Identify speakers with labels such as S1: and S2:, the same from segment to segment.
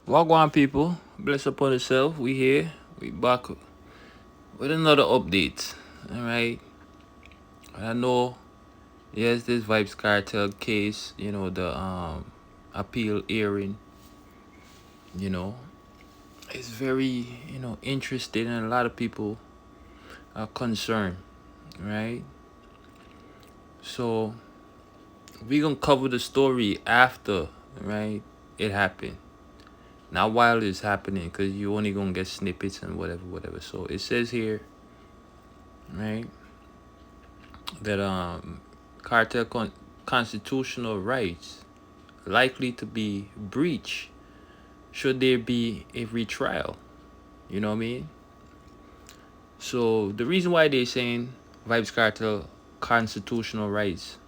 S1: Wagwan people, bless upon yourself. We here. We back with another update. Alright. I know yes this vybz cartel case, the appeal hearing, you know, is very, interesting and a lot of people are concerned, right? So we gonna cover the story after, right? It happened. Not while it's happening, because you only gonna get snippets and whatever. So it says here, right, that cartel constitutional rights likely to be breached should there be a retrial. You know what I mean? So the reason why they're saying vybz cartel constitutional rights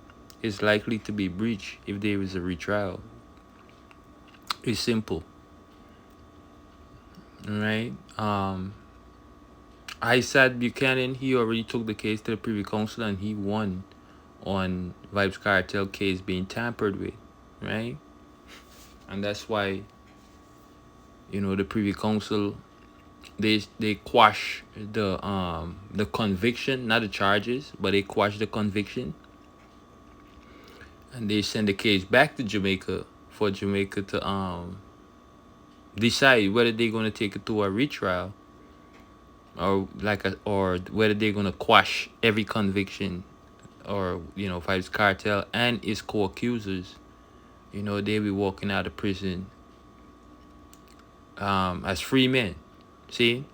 S1: is likely to be breached if there is a retrial is simple, right? I said Buchanan, he already took the case to the Privy Council and he won on vybz cartel case being tampered with, right? And that's why, the Privy Council, they quash the conviction, not the charges, but they quash the conviction, and they send the case back to Jamaica for Jamaica to decide whether they're gonna take it to a retrial or whether they're gonna quash every conviction, or vybz cartel and its co-accusers, they be walking out of prison as free men. See?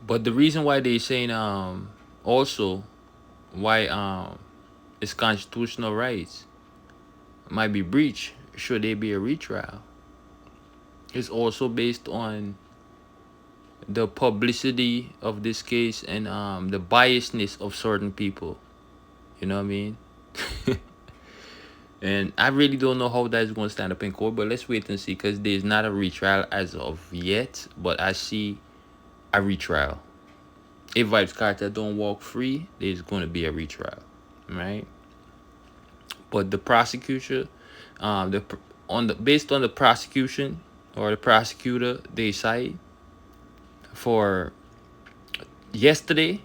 S1: But the reason why they saying also why its constitutional rights might be breached should there be a retrial is also based on the publicity of this case and the biasness of certain people. You know what I mean? And I really don't know how that's going to stand up in court, but let's wait and see, because there's not a retrial as of yet, but I see a retrial. If vybz cartel don't walk free, there's going to be a retrial, right? But the prosecutor, based on the prosecution or the prosecutor they cite for yesterday,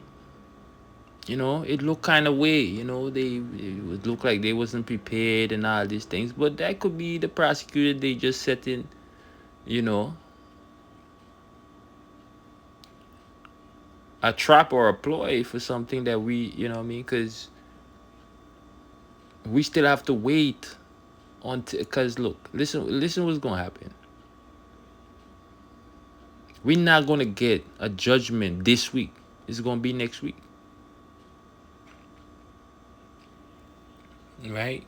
S1: it looked kind of way. It would look like they wasn't prepared and all these things, but that could be the prosecutor. They just setting, you know, a trap or a ploy for something that we, what I mean, because we still have to wait until, because look, listen what's gonna happen. We're not gonna get a judgment this week. It's gonna be next week, right?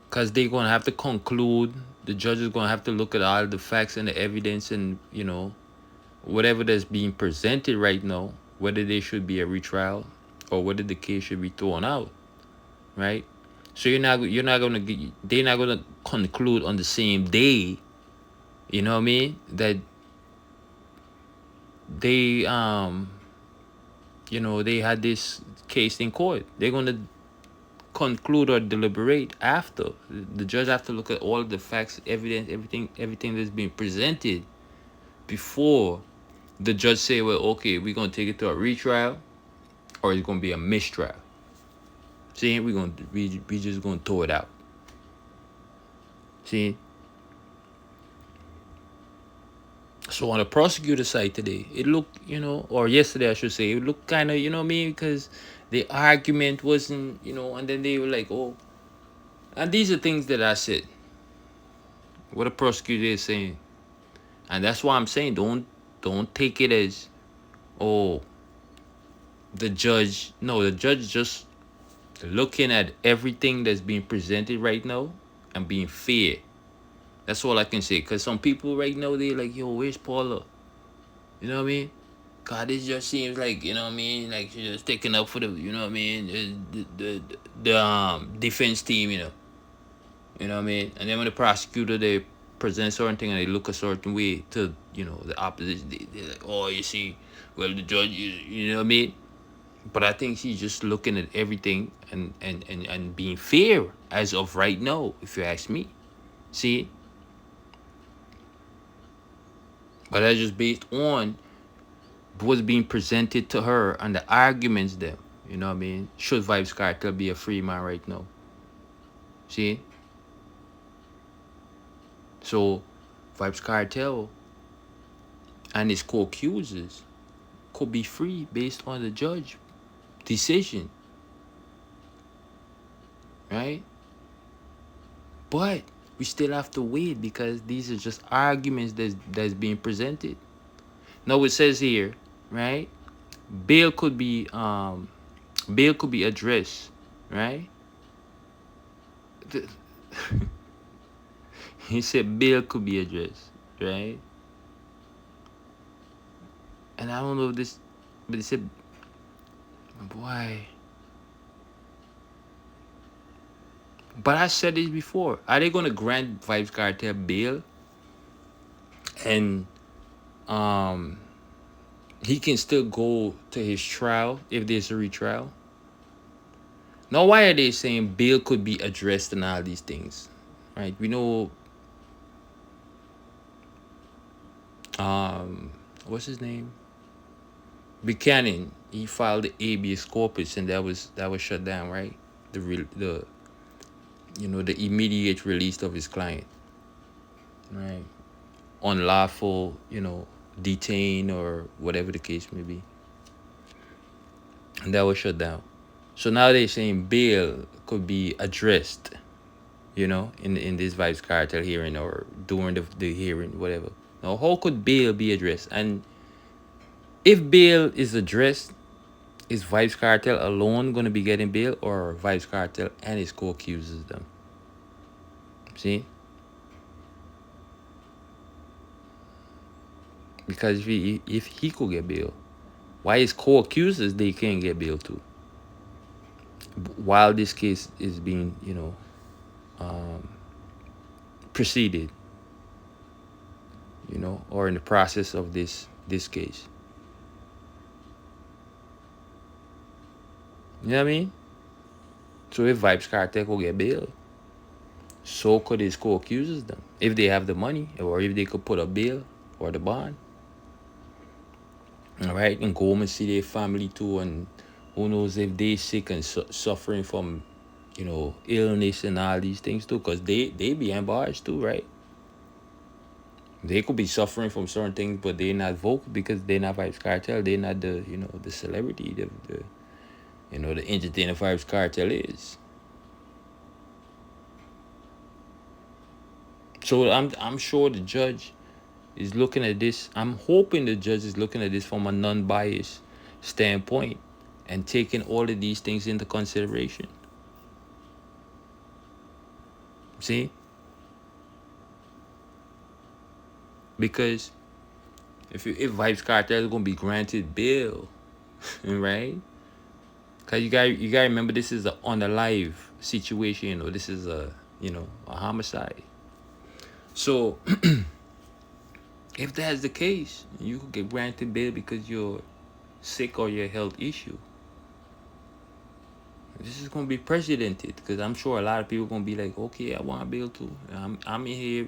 S1: Because they're gonna have to conclude. The judge is gonna have to look at all the facts and the evidence, and whatever that's being presented right now, whether there should be a retrial or whether the case should be thrown out, right? So they're not gonna conclude on the same day. You know what I mean? That they they had this case in court. They're gonna conclude or deliberate after. The judge have to look at all the facts, evidence, everything that's being presented before the judge say, well, okay, we're gonna take it to a retrial or it's gonna be a mistrial. See, we just gonna throw it out. See. So on the prosecutor side today, it looked, or yesterday I should say, it looked kind of, what I mean, because the argument wasn't, and then they were like, oh, and these are things that I said, what a prosecutor is saying, and that's why I'm saying don't take it as, oh, the judge. No, the judge just looking at everything that's being presented right now and being fair. That's all I can say. Because some people right now, they're like, yo, where's Paula? You know what I mean? God, this just seems like, you know what I mean? Like she's just taking up for the, you know what I mean? The defense team, You know what I mean? And then when the prosecutor, they present certain thing and they look a certain way to, the opposition, they're like, oh, you see, well, the judge, you know what I mean? But I think she's just looking at everything and being fair as of right now, if you ask me. See, but that's just based on what's being presented to her and the arguments there. You know what I mean? Should Vibes Cartel be a free man right now? See, so Vibes Cartel and his co-accusers could be free based on the judge decision, right? But we still have to wait because these are just arguments that's being presented. Now it says here, right? Bail could be bail could be addressed, right? He said bail could be addressed, right? And I don't know if this, but he said, boy. But I said this before. Are they gonna grant Vibes Cartel bail and um he can still go to his trial if there's a retrial? Now, why are they saying bail could be addressed and all these things? Right? We know what's his name? Buchanan. He filed the habeas corpus and that was shut down, right? The the immediate release of his client, right? Unlawful, detain or whatever the case may be. And that was shut down. So now they're saying bail could be addressed, in this Vibes Cartel hearing or during the hearing, whatever. Now, how could bail be addressed? And if bail is addressed, is Vibes Cartel alone going to be getting bail or Vibes Cartel and his co-accusers them? See? Because if he could get bail, why his co-accusers they can't get bail too? While this case is being, proceeded, or in the process of this case. You know what I mean? So if Vibes Cartel could get bail, so could his co-accusers them. If they have the money or if they could put a bail or the bond. All right, and go home and see their family too, and who knows if they sick and suffering from, illness and all these things too, because they behind bars too, right? They could be suffering from certain things, but they're not vocal because they're not Vibes Cartel. They're not the celebrity, the entertainer Vibes Cartel is. So I'm sure the judge is looking at this. I'm hoping the judge is looking at this from a non-biased standpoint and taking all of these things into consideration. See? Because if Vibes Cartel is gonna be granted bail, right? Cause you gotta remember this is on a live situation. This is a homicide. So if that's the case, you could get granted bail because you're sick or your health issue. This is gonna be precedented because I'm sure a lot of people gonna be like, okay, I want bail too. I'm in here,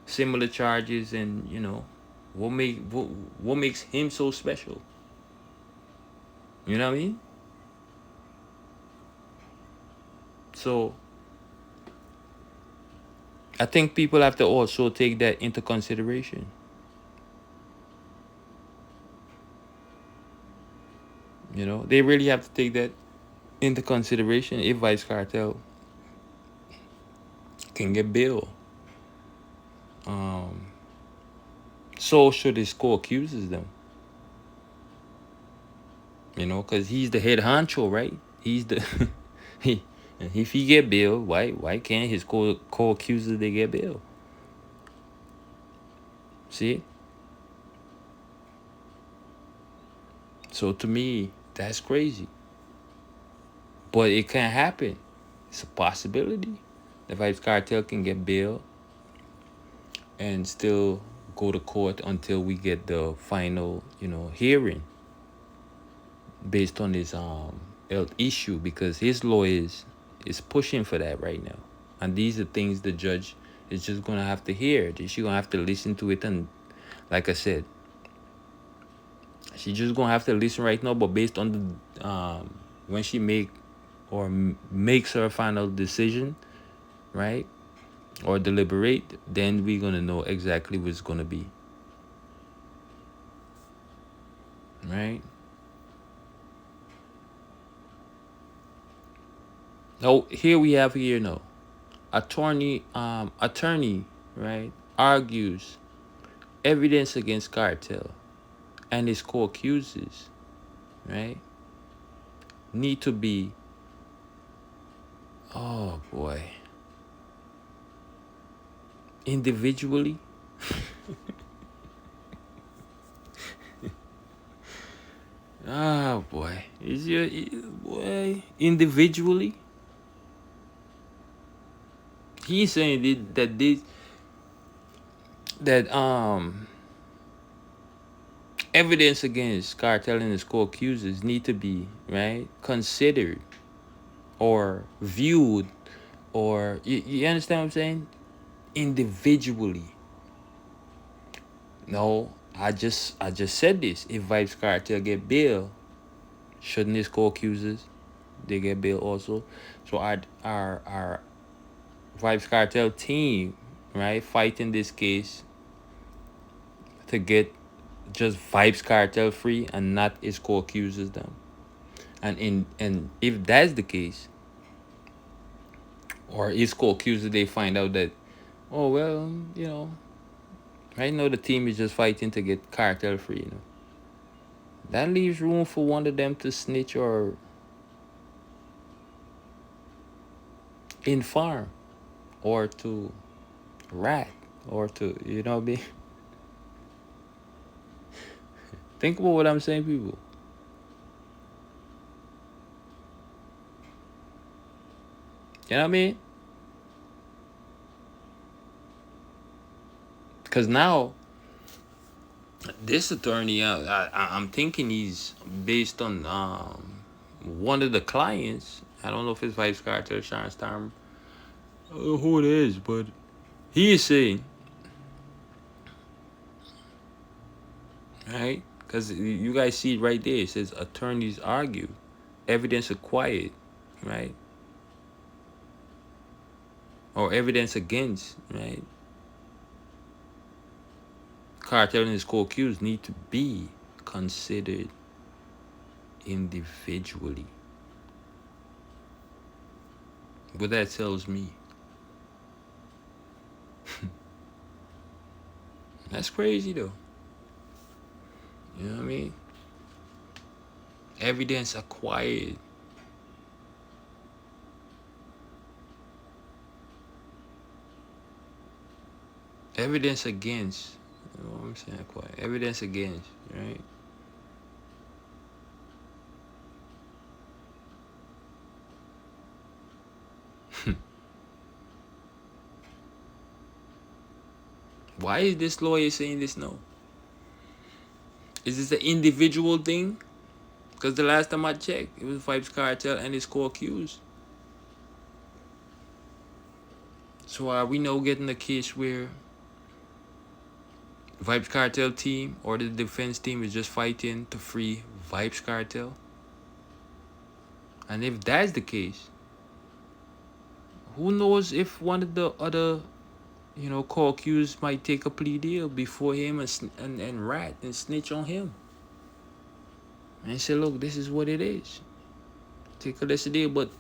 S1: similar charges, and what makes him so special? You know what I mean? So I think people have to also take that into consideration. They really have to take that into consideration if Vibes Cartel can get bail. So should his co-accusers them. Because he's the head honcho, right? He's the if he get bail, why can't his co-accusers they get bail? See? So to me, that's crazy. But it can happen. It's a possibility. The Vibes Cartel can get bail and still go to court until we get the final, hearing based on his health issue, because his lawyers is pushing for that right now. And these are things the judge is just gonna have to hear. She's gonna have to listen to it, and like I said, she just gonna have to listen right now. But based on the when she makes her final decision, right, or deliberate, then we're gonna know exactly what it's gonna be, right? Oh, here we have here no attorney, right, argues evidence against cartel and his co-accusers, right, need to be, oh boy, individually. Oh boy, is your boy individually? He's saying that evidence against cartel and his co-accusers need to be, right, considered or viewed, or you understand what I'm saying? Individually. No, I just said this. If Vybz Cartel get bail, shouldn't his co-accusers they get bail also? So our Vybz Cartel team, right, fighting this case to get just Vybz Cartel free and not his co-accusers them. And if that's the case, or his co-accuser, they find out that, oh well, right now the team is just fighting to get Cartel free, that leaves room for one of them to snitch or inform or to rat or to, what I mean? Think about what I'm saying, people. You know what I mean? Because now this attorney, I'm thinking he's based on one of the clients. I don't know if it's Vybz Cartel, Sean Storm, who it is, but he is saying, right? Because you guys see it right there. It says attorneys argue, evidence acquired, right? Or evidence against, right? Cartel and his co-accused need to be considered individually. What that tells me. That's crazy though. You know what I mean? Evidence acquired. Evidence against. You know what I'm saying? Acquired. Evidence against, right? Why is this lawyer saying this now? Is this an individual thing? Because the last time I checked, it was Vybz Cartel and his co-accused. So are we now getting a case where Vybz Cartel team or the defense team is just fighting to free Vybz Cartel? And if that's the case, who knows if one of the other, co-accused might take a plea deal before him and rat and snitch on him. And say, look, this is what it is. Take a lesser deal. But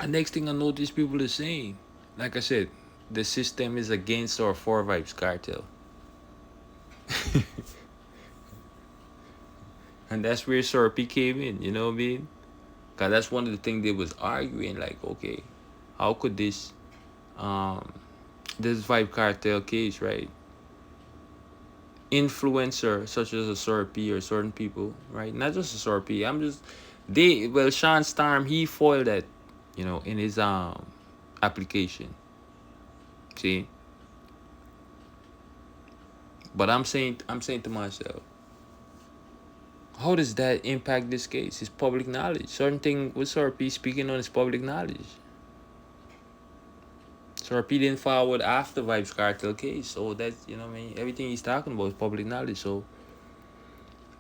S1: the next thing I notice people are saying, like I said, the system is against or for Vybz Cartel. And that's where Serpy came in, you know what I mean? Because that's one of the things they was arguing, like, okay, how could this Vybz Cartel case, right? Influencer such as a Serpy or certain people, right? Not just a Serpy. Sean Storm, he foiled that, in his application. See? But I'm saying to myself, how does that impact this case? It's public knowledge. Certain thing with Serpy speaking on is public knowledge. torpedoing forward after Vibes Cartel case. So that's, you know what I mean, everything he's talking about is public knowledge. So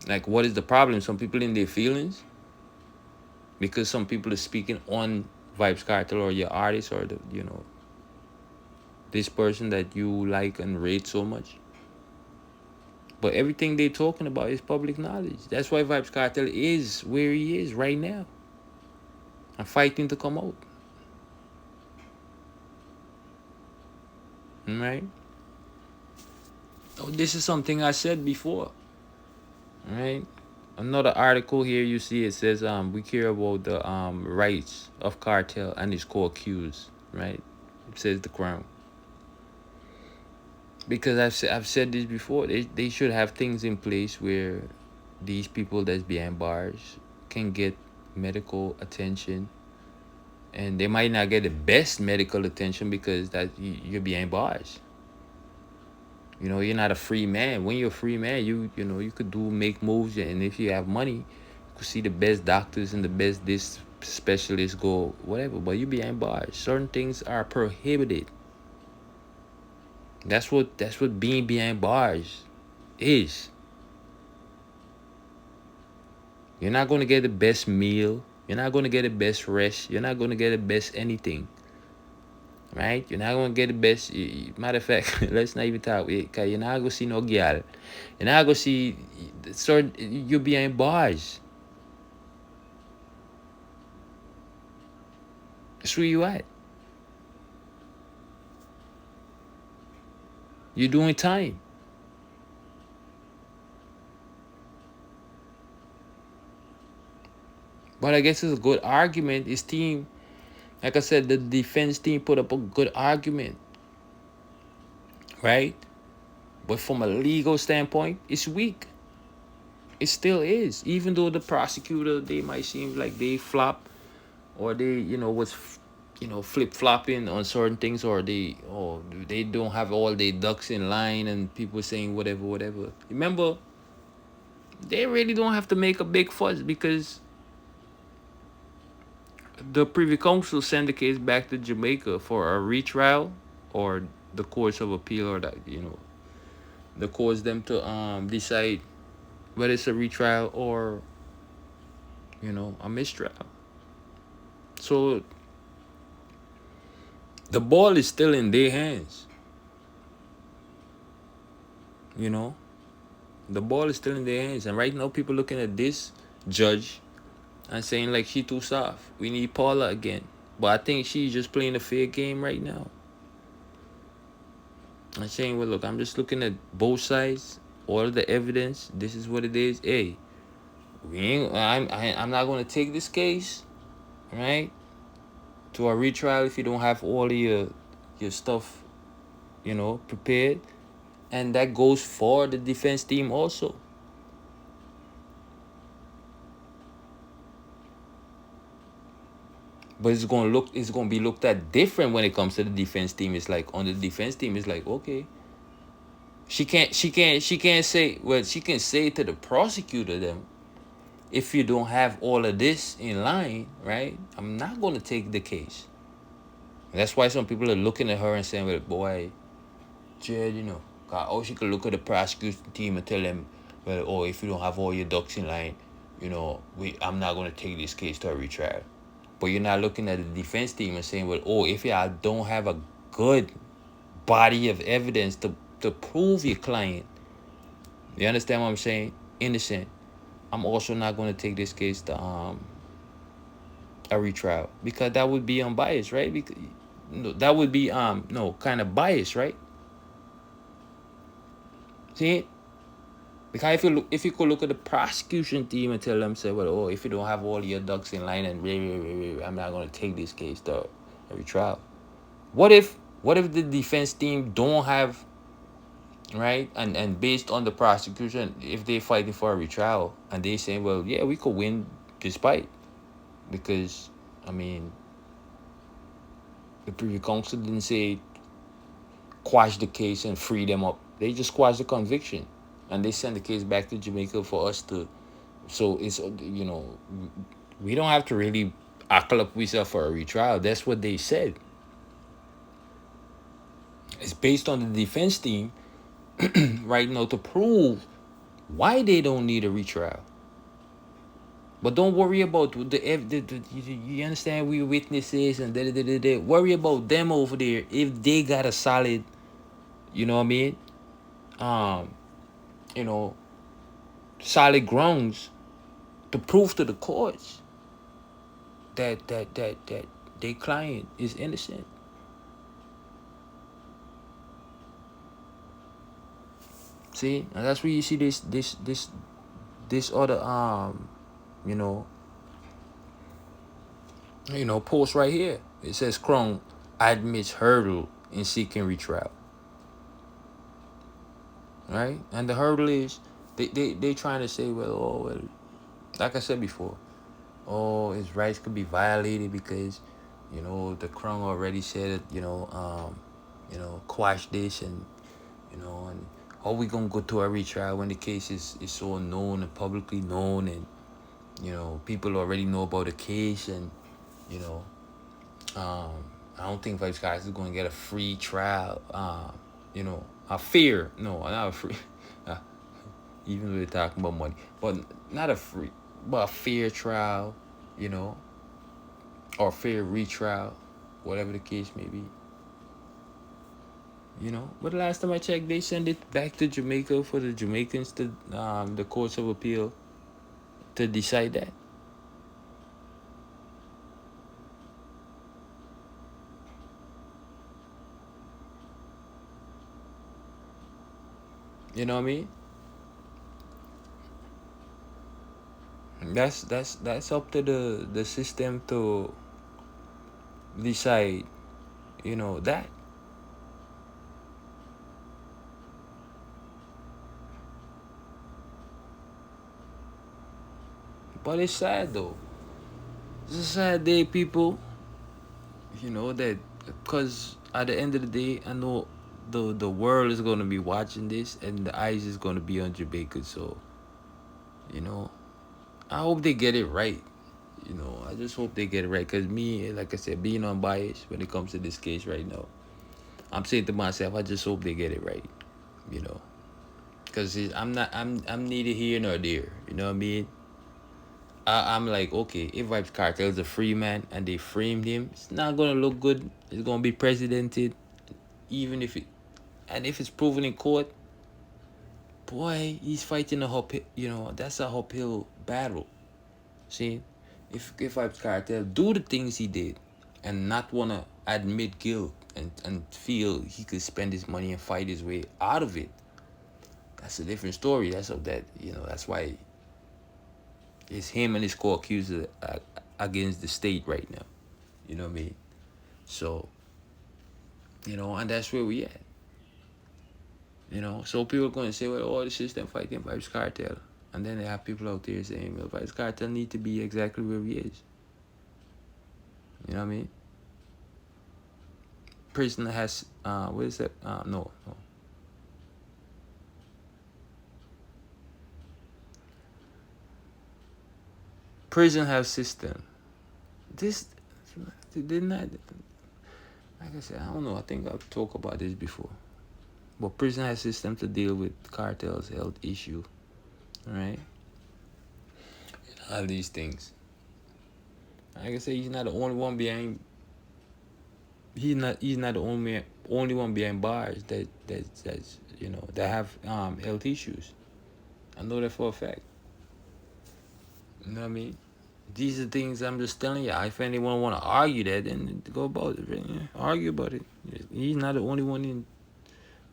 S1: like, what is the problem? Some people in their feelings because some people are speaking on Vibes Cartel or your artist or the, you know, this person that you like and rate so much. But everything they're talking about is public knowledge. That's why Vibes Cartel is where he is right now. I'm fighting to come out. Right? Oh, this is something I said before. Right? Another article here you see it says we care about the rights of cartel and its co-accused. Right? It says the crown. Because I've said this before. They should have things in place where these people that's behind bars can get medical attention, and they might not get the best medical attention because that you're behind bars. You know, you're not a free man. When you're a free man, you know you could make moves, and if you have money, you could see the best doctors and the best this specialists go whatever. But you behind bars. Certain things are prohibited. That's what being behind bars is. You're not going to get the best meal. You're not going to get the best rest. You're not going to get the best anything. Right? You're not going to get the best. Matter of fact, let's not even talk. Because you're not going to see no girl. You're not going to see. You're behind bars. That's where you at. You're doing time. But I guess it's a good argument. His team, like I said, the defense team put up a good argument. Right? But from a legal standpoint, it's weak. It still is. Even though the prosecutor, they might seem like they flop or they, flip flopping on certain things, or they don't have all their ducks in line, and people saying whatever. Remember, they really don't have to make a big fuss because the Privy Council sent the case back to Jamaica for a retrial, or the courts of appeal, or that the courts them to decide whether it's a retrial or a mistrial. So the ball is still in their hands. The ball is still in their hands, and right now people looking at this judge and saying like she too soft. We need Paula again, but I think she's just playing a fair game right now. I'm saying, well, look, I'm just looking at both sides, all the evidence. This is what it is. Hey, I'm not gonna take this case, right, to a retrial if you don't have all your stuff, prepared, and that goes for the defense team also. But it's gonna be looked at different when it comes to the defense team. It's like on the defense team, it's like, okay, she can't say, well, she can say to the prosecutor then, if you don't have all of this in line, right, I'm not gonna take the case. And that's why some people are looking at her and saying, well, boy, Jed, she could look at the prosecution team and tell them, well, if you don't have all your ducks in line, I'm not gonna take this case to a retrial. But you're not looking at the defense team and saying, well, if I don't have a good body of evidence to prove your client, you understand what I'm saying? Innocent. I'm also not going to take this case to a retrial, because that would be unbiased, right? Because that would be kind of biased, right? See? Because if you could look at the prosecution team and tell them, say, well, if you don't have all your ducks in line, and I'm not going to take this case to a retrial. What if the defense team don't have, right, and based on the prosecution, if they're fighting for a retrial and they saying, well, yeah, we could win despite, because the Privy Council didn't say quash the case and free them up. They just quashed the conviction. And they send the case back to Jamaica for us to. So it's, we don't have to really ackle up ourselves for a retrial. That's what they said. It's based on the defense team right now to prove why they don't need a retrial. But don't worry about you understand, we witnesses and da da da da. Worry about them over there if they got a solid, you know what I mean? Um, you know, solid grounds to prove to the courts that their client is innocent. See, and that's where you see this other you know post right here. It says Chrome admits hurdle in seeking retrial. Right, and the hurdle is they trying to say, well, oh well, like I said before, oh, his rights could be violated because the Crown already said it, quash this, and how we gonna go to a retrial when the case is so known and publicly known, and people already know about the case, and you know I don't think Vybz guys is gonna get a free trial. A fair, no, not a free. Uh, even though they're talking about money, but not a free, but a fair trial, you know, or fair retrial, whatever the case may be. But the last time I checked, they send it back to Jamaica for the Jamaicans to the courts of appeal to decide that. You know what I mean? That's up to the system to decide. That. But it's sad though. It's a sad day, people. That because at the end of the day, I know the world is gonna be watching this, and the eyes is gonna be on Jamaica. So, you know, I hope they get it right. I just hope they get it right. Cause me, like I said, being unbiased when it comes to this case right now, I'm saying to myself, I just hope they get it right. You know, cause I'm neither here nor there. You know what I mean? I'm like, okay, if Vybz Kartel is a free man and they framed him, it's not gonna look good. It's gonna be precedented, even if if it's proven in court. Boy, he's fighting a uphill. That's a uphill battle. See, if Vybz Kartel do the things he did, and not wanna admit guilt and feel he could spend his money and fight his way out of it, that's a different story. That's why it's him and his co-accuser against the state right now. You know what I mean? So, and that's where we at. So people are going to say, well, oh, the system fighting Vybz Kartel. And then they have people out there saying, well, Vybz Kartel need to be exactly where he is. You know what I mean? Prison has, what is that? No. Prison have system. This, didn't I, like I said, I don't know. I think I've talked about this before. But prison has system to deal with cartels, health issue, right? All these things. Like I said, he's not the only one behind. He's not the only one behind bars that have health issues. I know that for a fact. You know what I mean? These are things I'm just telling you. If anyone want to argue that, then go about it. Right? Argue about it. He's not the only one in,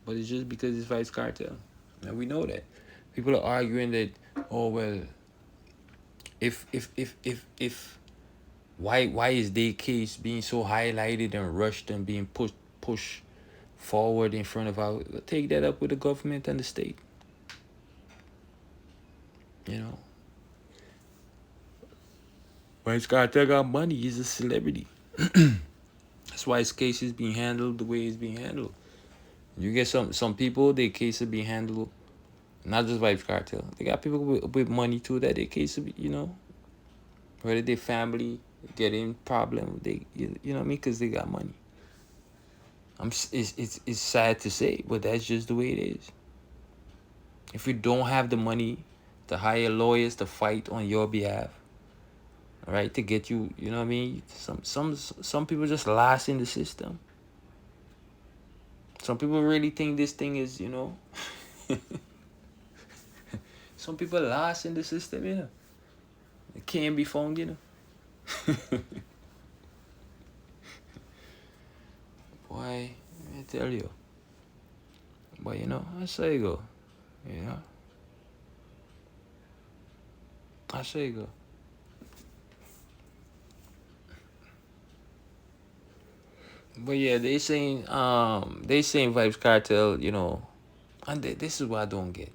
S1: but it's just because it's Vybz Kartel. And we know that. People are arguing that, oh well, if why is their case being so highlighted and rushed and being pushed forward in front of our, take that up with the government and the state. Vybz Kartel got money. He's a celebrity. That's why his case is being handled the way it's being handled. You get some people, their case is being handled, not just Vybz Kartel. They got people with money too that their case, whether their family get in problem, they, you know what I mean, because they got money. It's sad to say, but that's just the way it is. If you don't have the money to hire lawyers to fight on your behalf, right, to get you, you know what I mean? Some people just last in the system. Some people really think this thing is, some people last in the system, It can't be found, Boy, I tell you. But that's how you go. You know, that's how you go. But yeah, they saying Vibes Cartel, and this is what I don't get.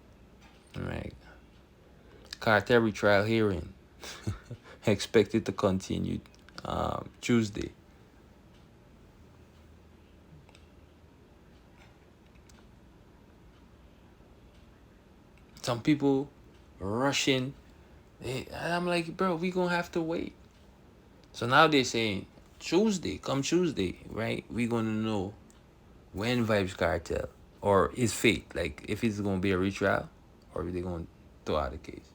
S1: Right, cartel retrial hearing expected to continue Tuesday. Some people rushing. And I'm like, bro, we gonna have to wait. So now they're saying come Tuesday, right? We gonna know when Vibes Cartel or his fate, like if it's gonna be a retrial or if they gonna throw out the case.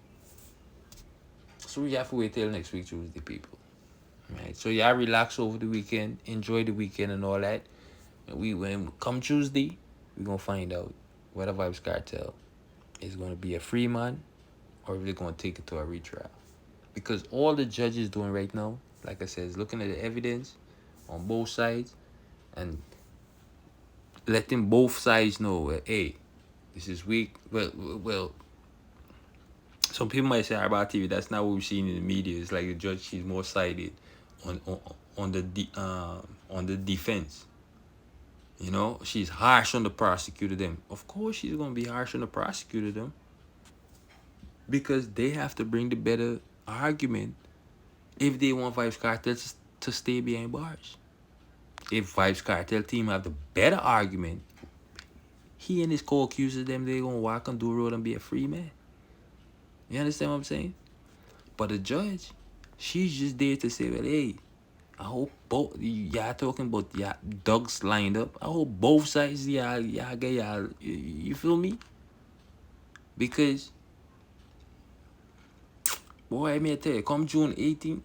S1: So we have to wait till next week Tuesday, people. Right. So yeah, relax over the weekend, enjoy the weekend and all that. And when come Tuesday, we gonna find out whether Vibes Cartel is gonna be a free man or if they're gonna take it to a retrial. Because all the judges doing right now, like I said, is looking at the evidence on both sides and letting both sides know, hey, this is weak. Well, some people might say about TV. That's not what we've seen in the media. It's like the judge, she's more sided on on, on the defense. She's harsh on the prosecutor. Them, of course, she's gonna be harsh on the prosecutor. Them, because they have to bring the better argument if they want Vibes Cartel to stay behind bars. If Vibes Cartel team have the better argument, he and his co-accusers, them, they gonna walk on the road and be a free man. You understand what I'm saying? But the judge, she's just there to say, well, hey, I hope both y'all talking about y'all dogs lined up. I hope both sides y'all get y'all. You feel me? Because boy, I may tell you, come June 18th,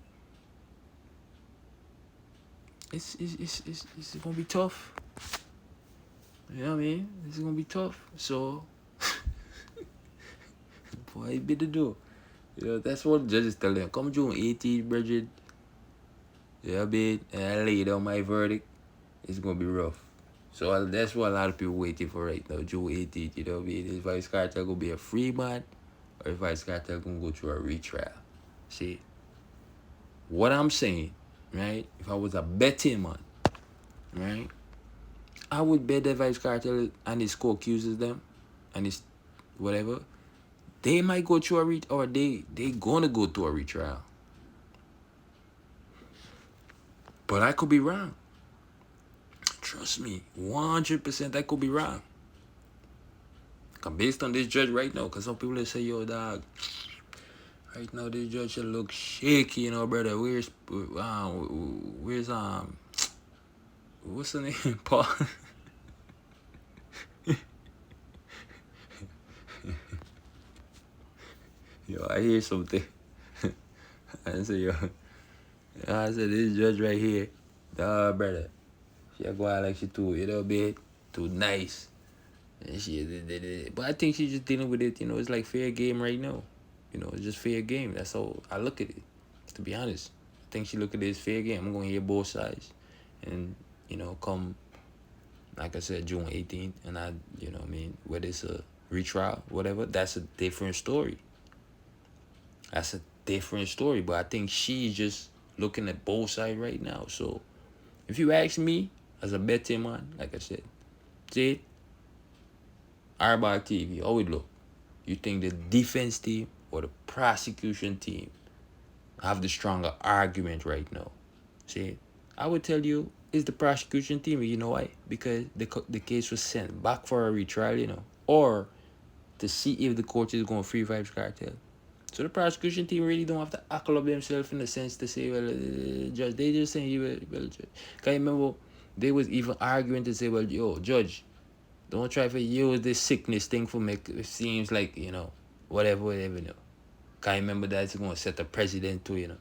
S1: it's gonna be tough. You know what I mean? It's gonna be tough. So, boy, you better do. That's what the judges tell them. Come June 18th, Bridget. Yeah, babe, and I laid down my verdict. It's gonna be rough. So that's what a lot of people waiting for right now. June 18th, you know what I mean? Is Vice Cartel gonna be a free man, or is Vice Cartel gonna go through a retrial? See, what I'm saying, right? If I was a betting man, right, I would bet that Vice Cartel and his co-accusers them, and his whatever, they might go through or they gonna go through a retrial. But I could be wrong. Trust me, 100% I could be wrong. Cause based on this judge right now, cause some people say, yo, dog, right now this judge should look shaky, brother. Where's what's the name? Paul. Yo, I hear something. I say, I said this judge right here, dog, brother. She go out like she too, bit too nice. And but I think she's just dealing with it, it's like fair game right now. It's just fair game. That's how I look at it, to be honest. I think she look at it as fair game. I'm going to hear both sides. And, come, like I said, June 18th, and whether it's a retrial, whatever, that's a different story. That's a different story. But I think she's just looking at both sides right now. So, if you ask me, as a betting man, like I said, see, Arbor TV, how it look? You think the defense team or the prosecution team have the stronger argument right now? See, I would tell you it's the prosecution team. You know why? Because the case was sent back for a retrial, or to see if the court is going to free Vibes Cartel. So the prosecution team really don't have to ackle up themselves in the sense to say, well, judge, they just saying you will judge. Can you remember They was even arguing to say, well, yo, judge, don't try to use this sickness thing for make it seems like, whatever, you know. Can't remember that it's gonna set the president to,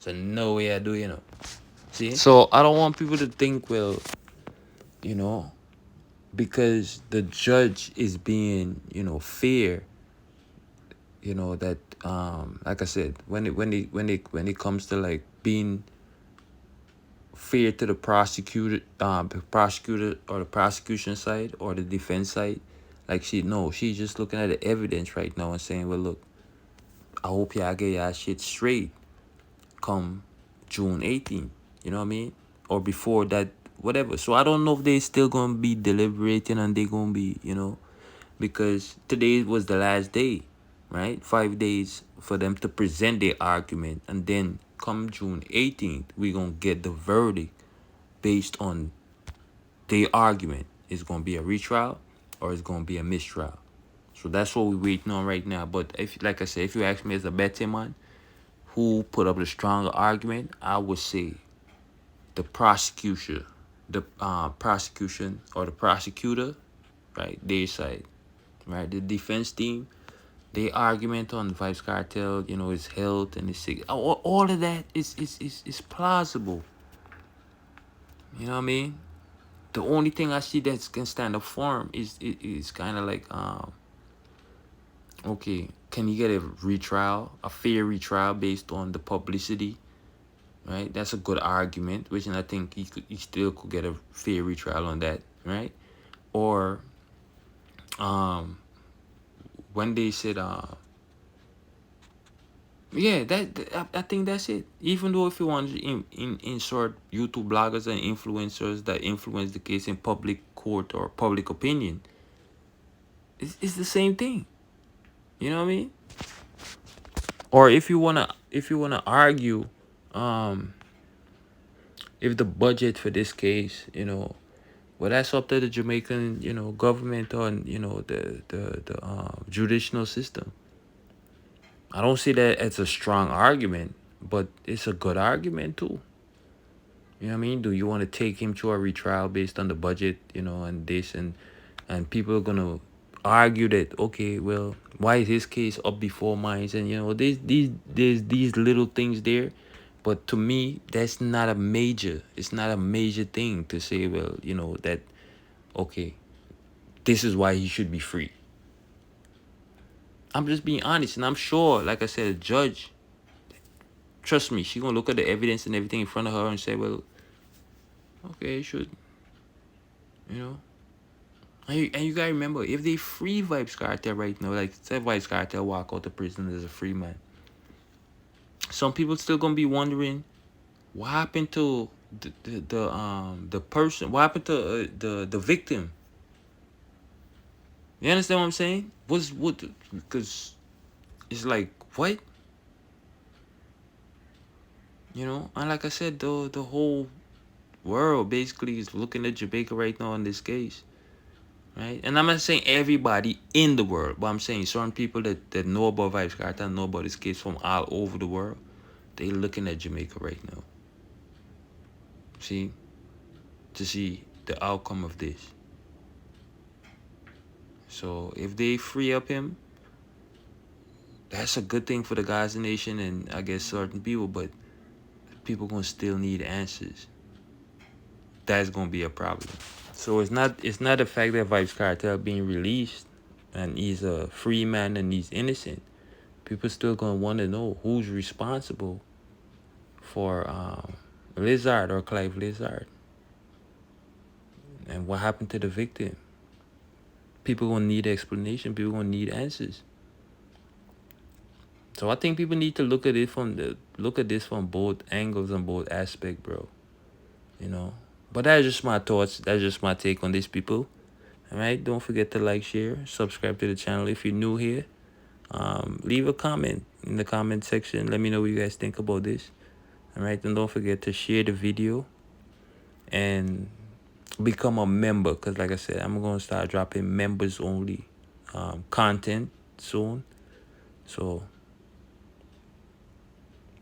S1: So no way I do, See? So I don't want people to think, well, you know, because the judge is being, fair, that like I said, when it comes to like being fair to the prosecutor or the prosecution side or the defense side, like she's just looking at the evidence right now and saying, well, look, I hope y'all get y'all shit straight come June 18th, you know what I mean? Or before that, whatever. So I don't know if they still gonna be deliberating and they gonna be, because today was the last day, right? 5 days for them to present their argument, and then come June 18th, we gonna get the verdict based on their argument. It's gonna be a retrial or it's gonna be a mistrial. So that's what we're waiting on right now. But if, like I said, if you ask me as a betting man, who put up the stronger argument, I would say the prosecution, prosecution or the prosecutor, right? Their side, right? The defense team, their argument on the vybz kartel, his health and his sick, all of that is plausible. You know what I mean? The only thing I see that can stand up for him is kind of like, okay, can he get a retrial, a fair retrial based on the publicity, right? That's a good argument, which I think he still could get a fair retrial on that, right? Or, when they said, yeah, I think that's it. Even though if you want to insert YouTube bloggers and influencers that influence the case in public court or public opinion, it's the same thing. You know what I mean? Or if you wanna argue, if the budget for this case, well, that's up to the Jamaican, government on, the judicial system. I don't see that as a strong argument, but it's a good argument too. You know what I mean? Do you want to take him to a retrial based on the budget, and this and people are gonna argue that, okay, well, why is his case up before mine? And there's these little things there, but to me, that's not a major. It's not a major thing to say, well, that, okay, this is why he should be free. I'm just being honest, and I'm sure, like I said, a judge, trust me, she gonna look at the evidence and everything in front of her and say, well, okay, it should, you know. And you gotta remember, if they free vybz kartel right now, like say vybz kartel walk out the prison as a free man, some people still gonna be wondering what happened to the person, what happened to the victim. You understand what I'm saying? Because it's like, what? And like I said, the whole world basically is looking at Jamaica right now in this case, right? And I'm not saying everybody in the world, but I'm saying certain people that know about vybz kartel, know about this case from all over the world, they looking at Jamaica right now. See, to see the outcome of this. So if they free up him, that's a good thing for the Gaza nation and I guess certain people, but people gonna still need answers. That's gonna be a problem. So it's not the fact that vybz kartel being released and he's a free man and he's innocent. People still gonna want to know who's responsible for Lizard or Clive Lizard, and what happened to the victim. People gonna need explanation. People gonna need answers. So I think people need to look at this from both angles and both aspects, bro. But that's just my thoughts. That's just my take on this, people. All right. Don't forget to like, share, subscribe to the channel if you're new here. Leave a comment in the comment section. Let me know what you guys think about this. All right. And don't forget to share the video and become a member, because like I said, I'm gonna start dropping members only content soon. So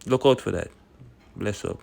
S1: look out for that. Bless up.